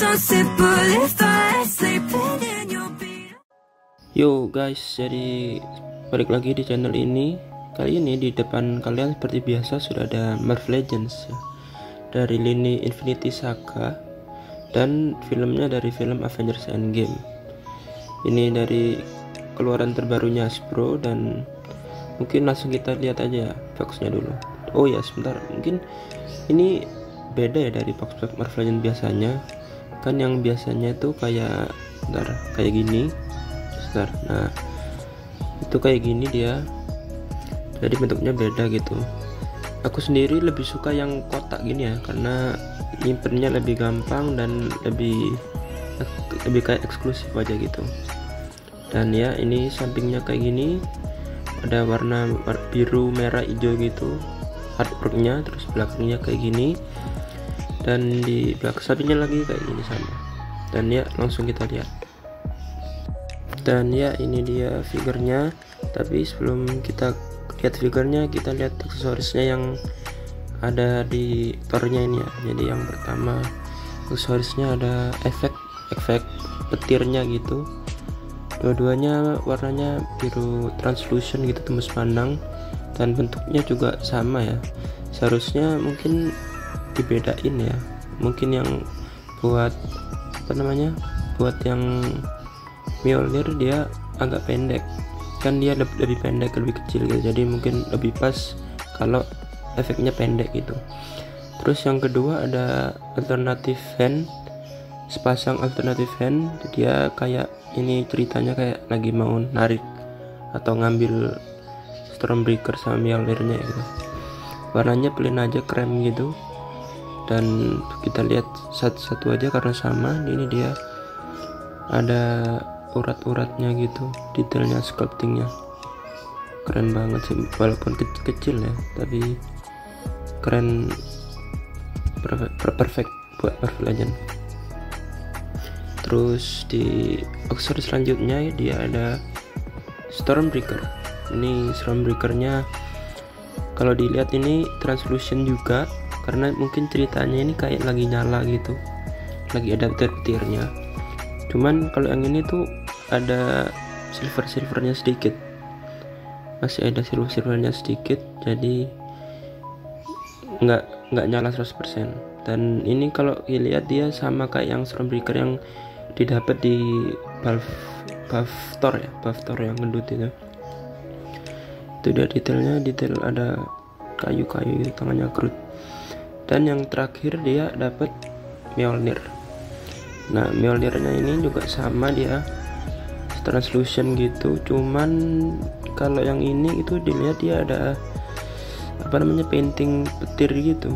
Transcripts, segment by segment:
so simple if I sleeping in your bed. Yo guys, jadi balik lagi di channel ini. Kali ini di depan kalian seperti biasa sudah ada Marvel Legends ya, dari lini Infinity Saga dan filmnya dari film Avengers Endgame. Ini dari keluaran terbarunya Hasbro dan mungkin langsung kita lihat aja boxnya dulu. Oh ya sebentar, mungkin ini beda ya dari box Marvel Legends biasanya. Kan yang biasanya itu kayak kayak gini. Nah itu kayak gini dia, jadi bentuknya beda gitu. Aku sendiri lebih suka yang kotak gini ya, karena nyimpennya lebih gampang dan lebih kayak eksklusif aja gitu. Dan ya ini sampingnya kayak gini, ada warna biru merah hijau gitu artworknya, terus belakangnya kayak gini, dan di belakang sampingnya lagi kayak gini sama. Dan ya langsung kita lihat. Dan ya ini dia figurnya, tapi sebelum kita lihat figurnya, kita lihat aksesorisnya yang ada di tornya ini ya. Jadi yang pertama aksesorisnya ada efek petirnya gitu, dua-duanya warnanya biru translucent gitu, tembus pandang, dan bentuknya juga sama ya. Seharusnya mungkin dibedain ya, mungkin yang buat buat yang Mjolnir dia agak pendek, kan dia lebih pendek, lebih kecil gitu, jadi mungkin lebih pas kalau efeknya pendek gitu. Terus yang kedua ada alternatif hand, sepasang alternatif hand. Dia kayak ini ceritanya kayak lagi mau narik atau ngambil Stormbreaker sama Mjolnirnya gitu. Warnanya plain aja, krem gitu, dan kita lihat satu-satu aja karena sama. Ini dia ada urat-uratnya gitu, detailnya, sculptingnya keren banget sih, walaupun kecil ya, tapi keren, perfect buat Marvel Legends. Terus di aksesoris selanjutnya dia ada Stormbreaker. Ini Stormbreakernya kalau dilihat ini translucent juga, karena mungkin ceritanya ini kayak lagi nyala gitu, lagi ada petir-petirnya. Cuman kalau yang ini tuh ada silvernya sedikit, masih ada silvernya sedikit, jadi nggak nyala 100%. Dan ini kalau dilihat dia sama kayak yang Stormbreaker yang didapat di Buff Thor yang gendut itu dia detailnya, detail ada kayu-kayu, tangannya Groot. Dan yang terakhir dia dapat Mjolnir. Nah Mjolnirnya ini juga sama, dia translucent gitu, cuman kalau yang ini itu dilihat dia ada painting petir gitu,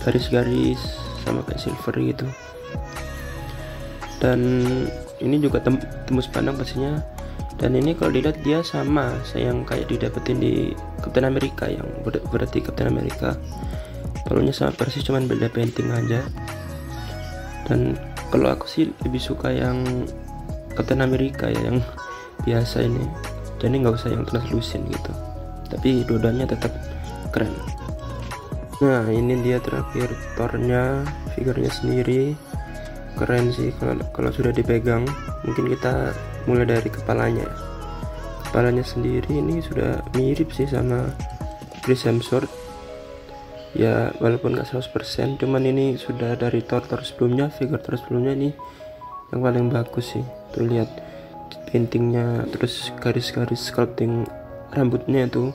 garis-garis sama kayak silver gitu. Dan ini juga tembus pandang pastinya. Dan ini kalau dilihat dia sama yang kayak didapetin di Captain America, yang berarti Captain America palunya sama persis, cuman beda painting aja. Dan kalau aku sih lebih suka yang Captain America ya, yang biasa ini, jadi nggak usah yang translucent gitu, tapi dua-duanya tetap keren. Nah ini dia terakhir Thor-nya, figurnya sendiri keren sih kalau sudah dipegang. Mungkin kita mulai dari kepalanya sendiri, ini sudah mirip sih sama Chris Hemsworth ya, walaupun nggak 100%, cuman ini sudah dari Thor sebelumnya, figure Thor sebelumnya ini yang paling bagus sih. Tuh lihat paintingnya, terus garis-garis sculpting rambutnya tuh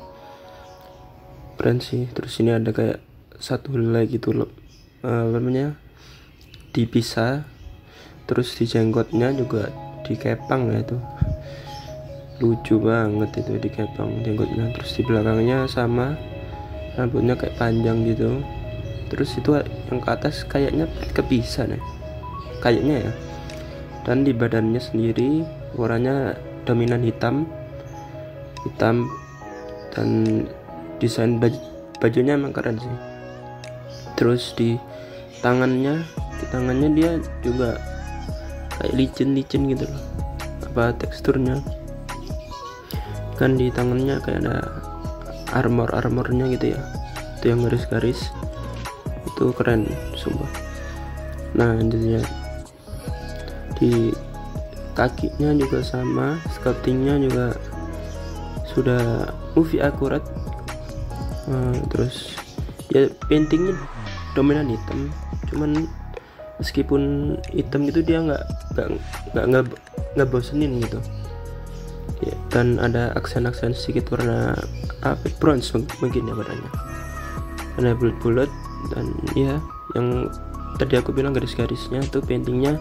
keren sih. Terus ini ada kayak satu helai gitu loh, dipisah. Terus di jenggotnya juga dikepang ya, tuh lucu banget itu, dikepang jenggotnya. Terus di belakangnya sama, rambutnya kayak panjang gitu. Terus itu yang ke atas kayaknya kepisah nih, kayaknya ya. Dan di badannya sendiri warnanya dominan hitam, dan desain bajunya emang keren sih. Terus di tangannya dia juga kayak licin gitu loh, teksturnya kan di tangannya kayak ada armornya gitu ya, itu yang garis-garis itu keren sumpah. Nah intinya di kakinya juga sama, sculptingnya juga sudah movie akurat. Terus ya paintingnya dominan hitam, cuman meskipun hitam gitu dia nggak bosenin gitu ya, dan ada aksen-aksen sedikit warna bronze mungkin ya warnanya, warna bulat-bulat. Dan ya yang tadi aku bilang garis-garisnya tuh paintingnya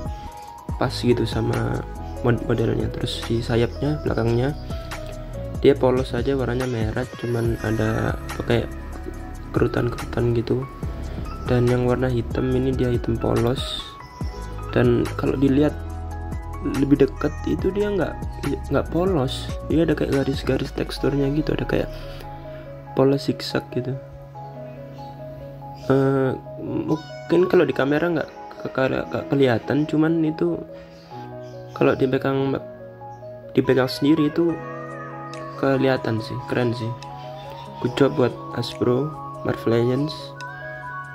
pas gitu sama modelnya. Terus di sayapnya belakangnya dia polos aja, warnanya merah, cuman ada pakai kerutan-kerutan gitu. Dan yang warna hitam ini dia hitam polos, dan kalau dilihat lebih dekat itu dia nggak polos, dia ada kayak garis-garis teksturnya gitu, ada kayak polos zigzag gitu. Mungkin kalau di kamera nggak kelihatan, cuman itu kalau dipegang sendiri itu kelihatan sih, keren sih. Good job buat Hasbro Marvel Legends.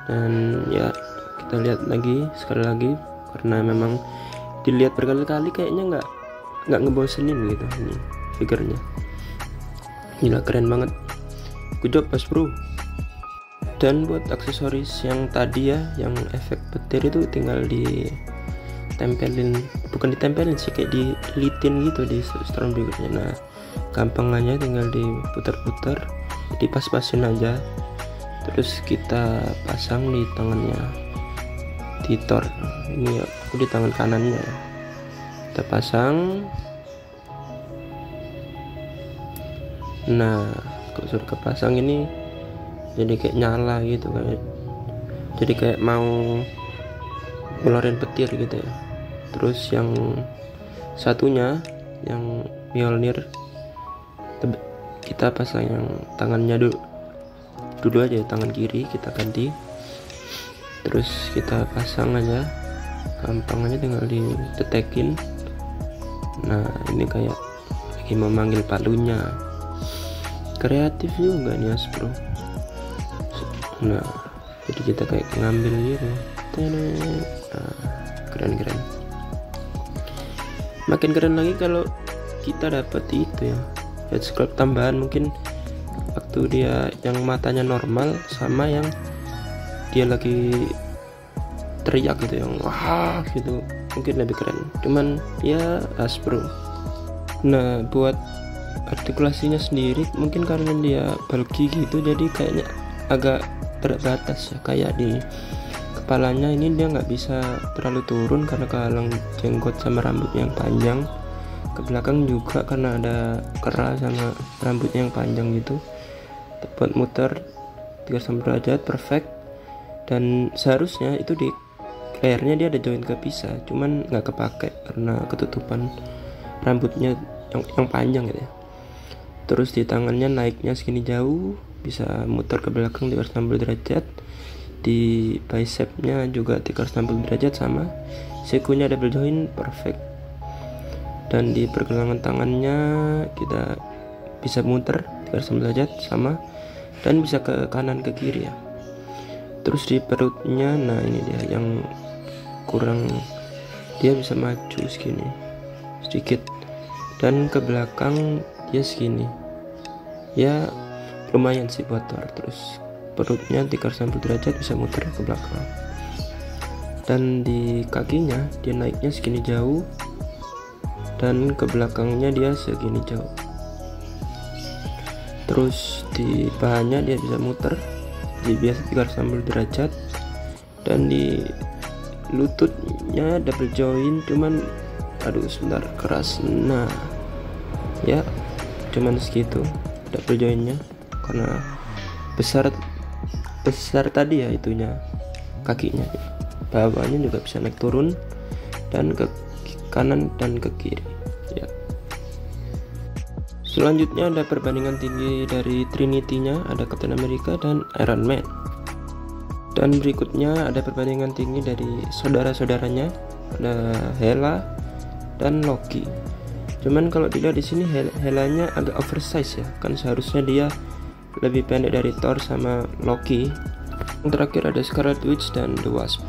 Dan ya kita lihat lagi sekali lagi, karena memang dilihat berkali-kali kayaknya nggak ngebosenin gitu ini figurnya. Gila keren banget, good job Hasbro. Dan buat aksesoris yang tadi ya, yang efek petir itu tinggal ditempelin, bukan ditempelin sih, kayak dilitin gitu di Stormbreaker-nya. Nah gampangannya tinggal diputar-putar, dipas-pasin aja, terus kita pasang di tangannya, di Thor. Ini aku di tangan kanannya, kita pasang. Nah kalau sudah kepasang ini jadi kayak nyala gitu, jadi kayak mau ngeluarin petir gitu ya. Terus yang satunya yang Mjolnir kita pasang yang tangannya dulu aja, tangan kiri kita ganti, terus kita pasang aja, gampang aja tinggal ditetekin. Nah ini kayak lagi memanggil palunya, kreatif juga nih Hasbro. Nah jadi kita kayak ngambil gitu. Nah, keren. Makin keren lagi kalau kita dapat itu ya, head sculpt tambahan. Mungkin waktu dia yang matanya normal sama yang dia lagi teriak gitu, yang wah gitu, mungkin lebih keren. Cuman ya Hasbro. Nah buat artikulasinya sendiri mungkin karena dia bulky gitu, jadi kayaknya agak terbatas ya. Kayak di kepalanya ini dia nggak bisa terlalu turun karena kehalang jenggot sama rambutnya yang panjang. Ke belakang juga karena ada kera sama rambutnya yang panjang gitu. Buat muter 360 derajat perfect. Dan seharusnya itu di lehernya dia ada joint kepisah, cuman nggak kepake karena ketutupan rambutnya yang panjang gitu ya. Terus di tangannya naiknya segini jauh, bisa muter ke belakang 360 derajat. Di bicepnya juga 360 derajat sama. Sikunya double joint perfect. Dan di pergelangan tangannya kita bisa muter 360 derajat sama, dan bisa ke kanan ke kiri ya. Terus di perutnya, nah ini dia yang kurang, dia bisa maju segini sedikit, dan ke belakang dia segini ya, lumayan sih buat Thor. Terus perutnya 360 derajat bisa muter ke belakang. Dan di kakinya dia naiknya segini jauh, dan ke belakangnya dia segini jauh. Terus di pahanya dia bisa muter di biasa 360 derajat, dan di lututnya double joint, cuman aduh sebentar keras. Nah ya cuman segitu double jointnya, karena besar tadi ya itunya, kakinya. Bawahnya juga bisa naik turun, dan ke kanan dan ke kiri ya. Selanjutnya ada perbandingan tinggi dari Trinity-nya, ada Captain America dan Iron Man. Dan berikutnya ada perbandingan tinggi dari saudara-saudaranya, ada Hela dan Loki. Cuman kalau dilihat di sini Helanya agak oversize ya, kan seharusnya dia lebih pendek dari Thor sama Loki. Yang terakhir ada Scarlet Witch dan The Wasp.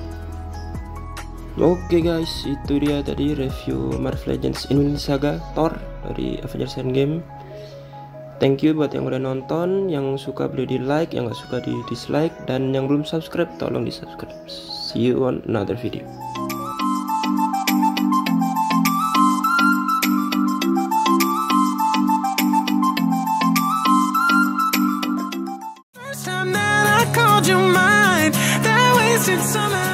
Oke guys, itu dia tadi review Marvel Legends Infinity Saga Thor dari Avengers Endgame. Thank you buat yang udah nonton, yang suka boleh di like, yang gak suka di dislike, dan yang belum subscribe tolong di subscribe. See you on another video. First time that I called you mine, that wasted summer.